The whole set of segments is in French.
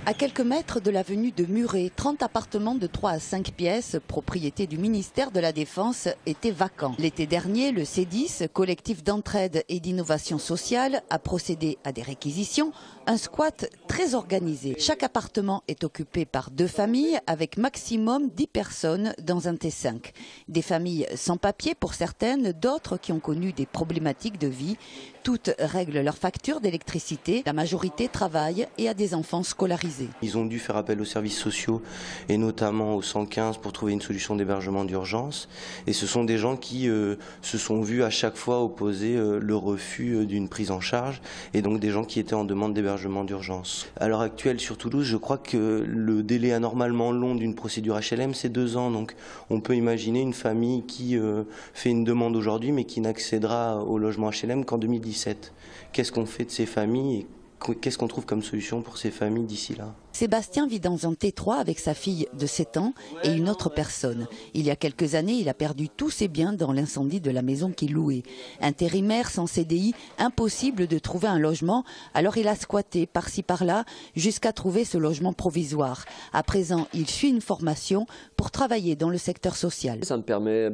À quelques mètres de l'avenue de Muret, 30 appartements de 3 à 5 pièces, propriété du ministère de la Défense, étaient vacants. L'été dernier, le C10, collectif d'entraide et d'innovation sociale, a procédé à des réquisitions, un squat très organisé. Chaque appartement est occupé par 2 familles avec maximum 10 personnes dans un T5. Des familles sans papier pour certaines, d'autres qui ont connu des problématiques de vie. Toutes règlent leurs factures d'électricité. La majorité travaille et a des enfants scolarisés. Ils ont dû faire appel aux services sociaux et notamment au 115 pour trouver une solution d'hébergement d'urgence. Et ce sont des gens qui se sont vus à chaque fois opposer le refus d'une prise en charge et donc des gens qui étaient en demande d'hébergement d'urgence. À l'heure actuelle sur Toulouse, je crois que le délai anormalement long d'une procédure HLM, c'est 2 ans. Donc on peut imaginer une famille qui fait une demande aujourd'hui mais qui n'accédera au logement HLM qu'en 2017. Qu'est-ce qu'on fait de ces familles et qu'est-ce qu'on trouve comme solution pour ces familles d'ici là? Sébastien vit dans un T3 avec sa fille de 7 ans et une autre personne. Il y a quelques années, il a perdu tous ses biens dans l'incendie de la maison qu'il louait. Intérimaire, sans CDI, impossible de trouver un logement. Alors il a squatté par-ci par-là jusqu'à trouver ce logement provisoire. À présent, il suit une formation pour travailler dans le secteur social. Ça me permet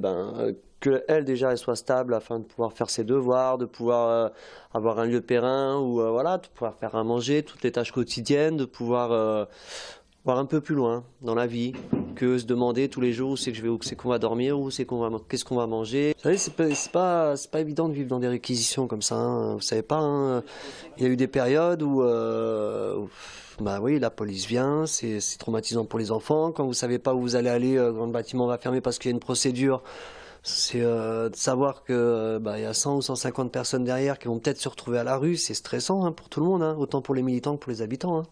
qu'elle déjà elle soit stable afin de pouvoir faire ses devoirs, de pouvoir avoir un lieu périn ou voilà, de pouvoir faire à manger, toutes les tâches quotidiennes, de pouvoir voir un peu plus loin dans la vie que se demander tous les jours où c'est que je vais, où c'est qu'on va dormir, qu'est-ce qu'on va manger. Vous savez, c'est pas évident de vivre dans des réquisitions comme ça. Hein. Vous savez pas. Hein. Il y a eu des périodes où bah oui, la police vient, c'est traumatisant pour les enfants. Quand vous savez pas où vous allez aller, quand le bâtiment va fermer parce qu'il y a une procédure. C'est de savoir que y a 100 ou 150 personnes derrière qui vont peut-être se retrouver à la rue, c'est stressant hein, pour tout le monde, hein, autant pour les militants que pour les habitants. Hein.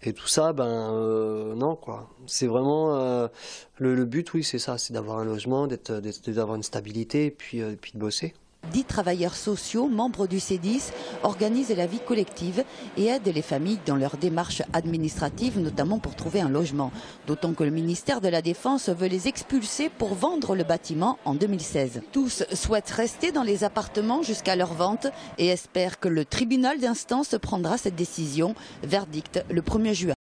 Et tout ça, non quoi. C'est vraiment le but, oui, c'est ça, c'est d'avoir un logement, d'avoir une stabilité et puis de bosser. 10 travailleurs sociaux, membres du C10, organisent la vie collective et aident les familles dans leurs démarches administratives, notamment pour trouver un logement. D'autant que le ministère de la Défense veut les expulser pour vendre le bâtiment en 2016. Tous souhaitent rester dans les appartements jusqu'à leur vente et espèrent que le tribunal d'instance prendra cette décision. Verdict le 1er juin.